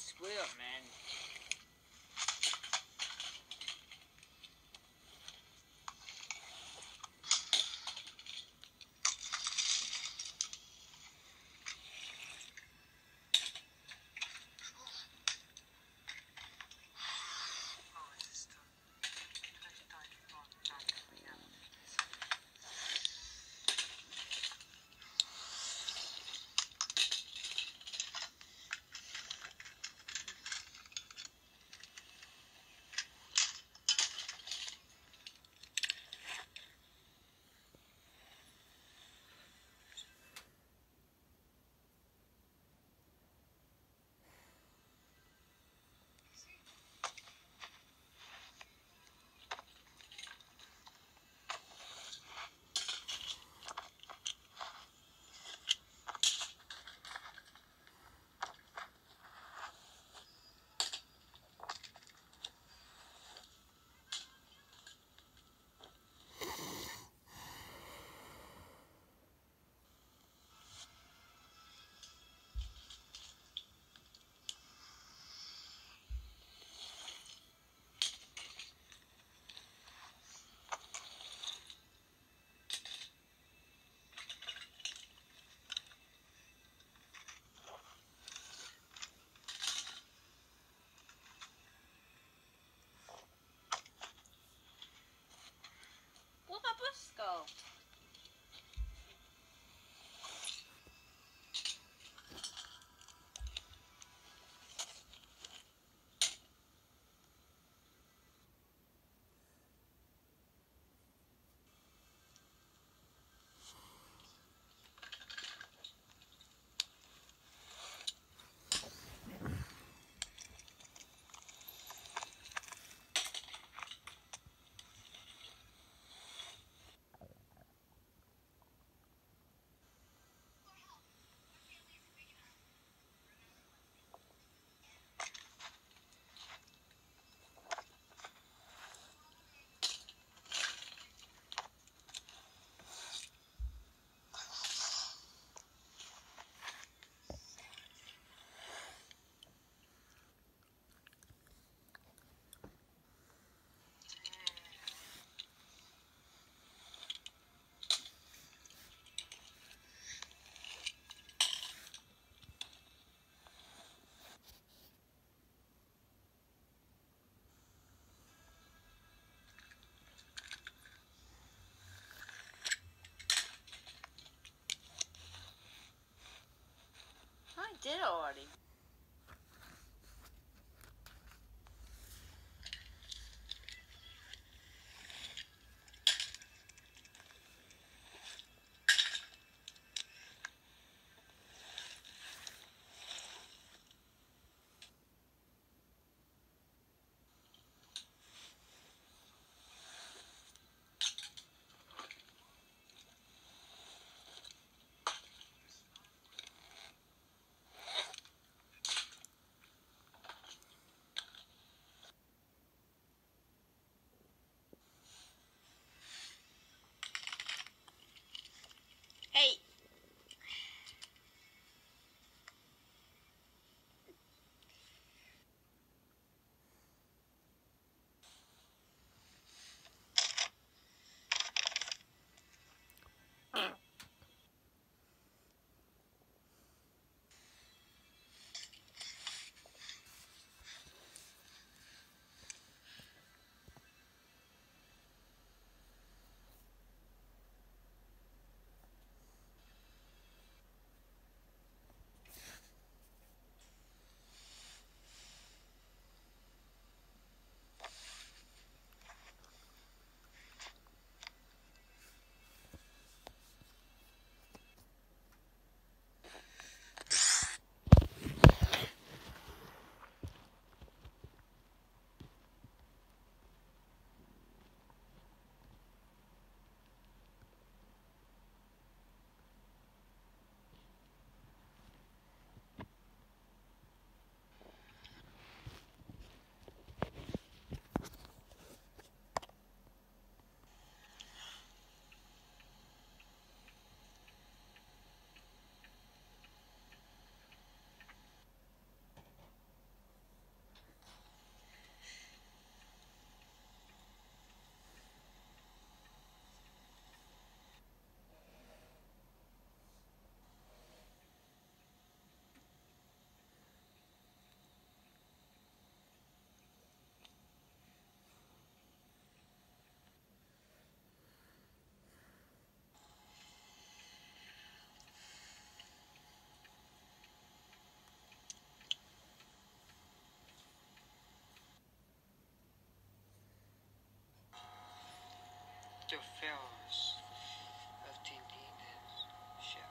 split up, man. What about Briscoe? I did already. the fellows of Tindina's ship.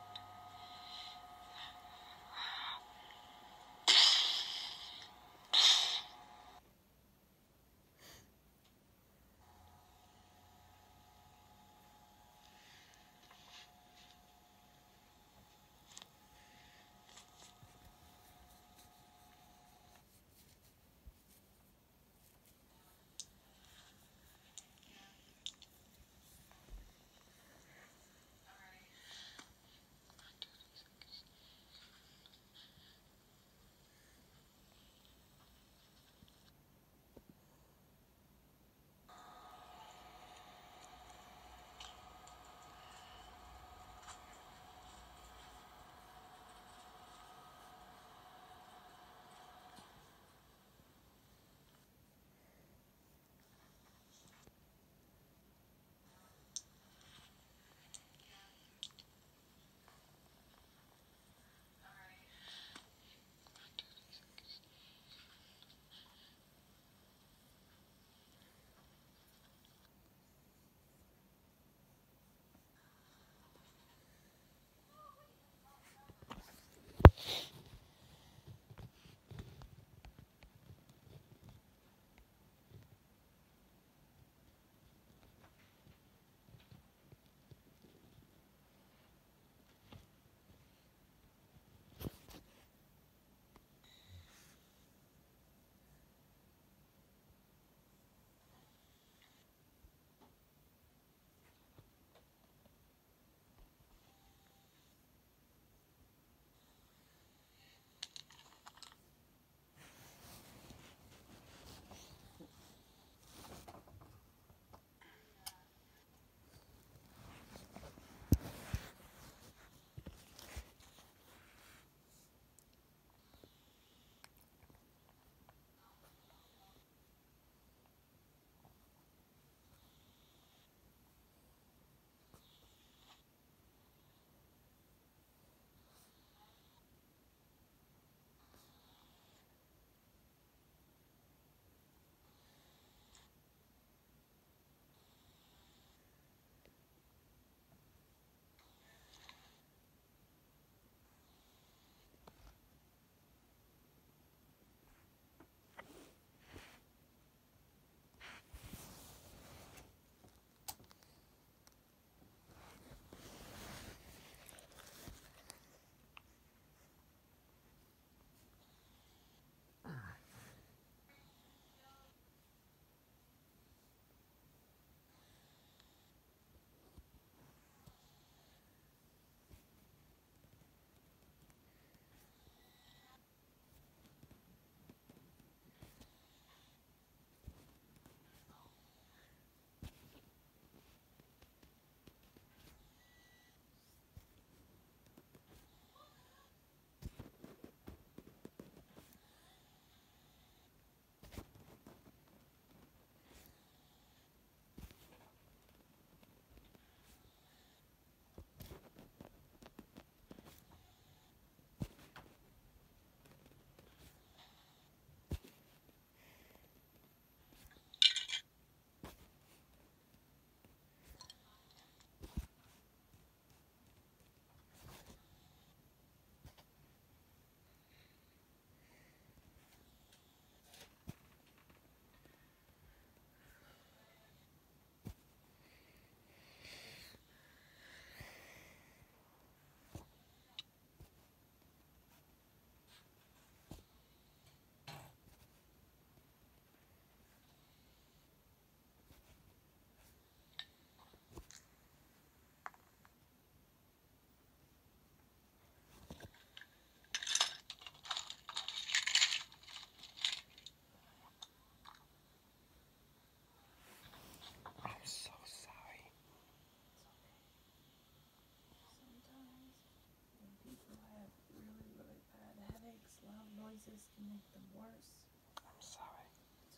Noises can make them worse. I'm sorry.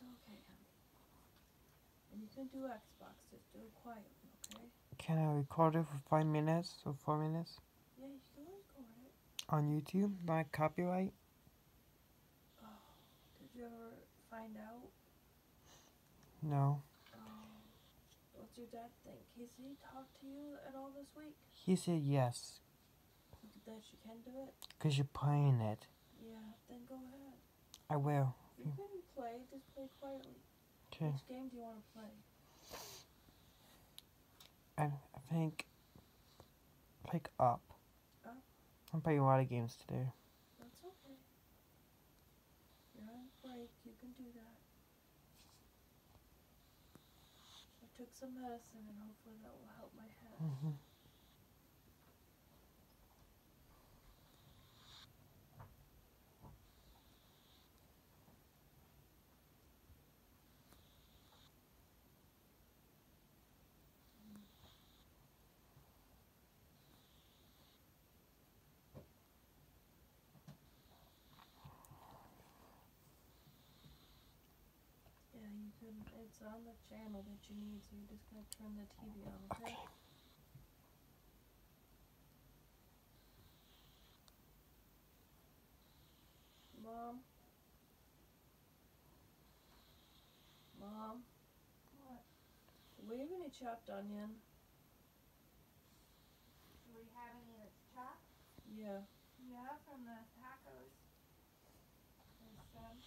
It's okay, honey. And you can do Xbox, just do it quietly, okay? Can I record it for 5 minutes or 4 minutes? Yeah, you can record it. On YouTube? Not copyright? Oh, did you ever find out? No. What's What's your dad think? Has he talked to you at all this week? He said yes, That she can do it? because you're playing it. Yeah, then go ahead. I will. You can play, just play quietly. Okay. Which game do you want to play? I think pick up. Up? I'm playing a lot of games today. That's okay. You're on break, you can do that. I took some medicine and hopefully that will help my head. Mm-hmm. Yeah, you can, it's on the channel that you need, so you're just going to turn the TV on, okay? Okay. Mom? Mom? What? Do we have any chopped onion? Do we have any that's chopped? Yeah. Yeah, from the tacos. There's some.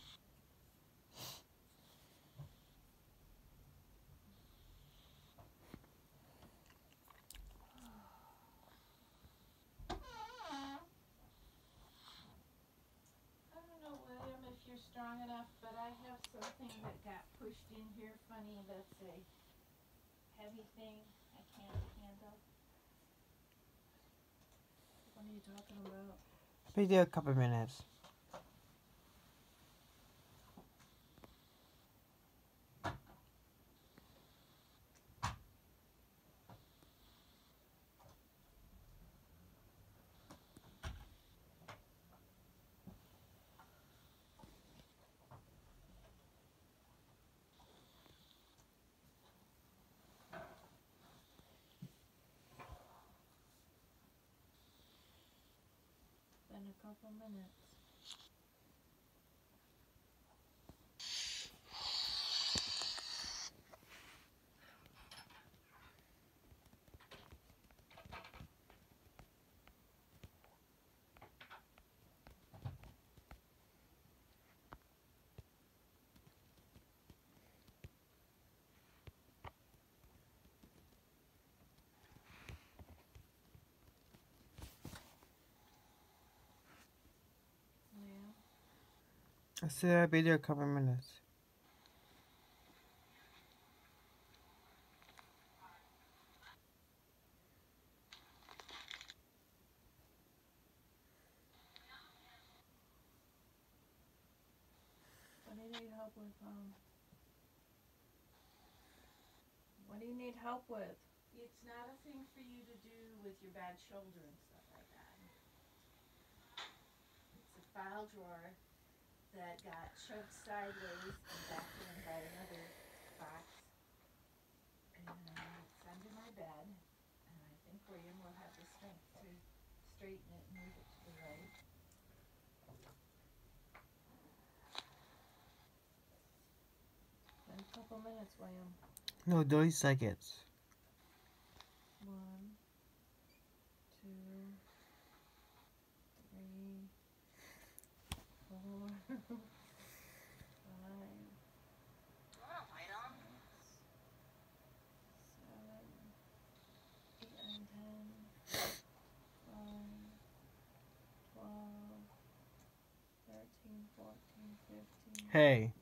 I don't know, William, if you're strong enough, but I have something that got pushed in here funny that's a heavy thing I can't handle. What are you talking about? Be there a couple minutes. In a couple minutes. Yeah. I said I'd be there a couple minutes. What do you need help with, Mom? What do you need help with? It's not a thing for you to do with your bad shoulder and stuff like that. It's a file drawer that got shoved sideways and back in by another box. And it's under my bed. And I think William will have the strength to straighten it and move it to the right. In a couple minutes, William. No, 30 seconds. 1, 2, 3, 4, 5, 6, 7, 8, 9, 10, 11, 12, 13, 14, 15. Hey.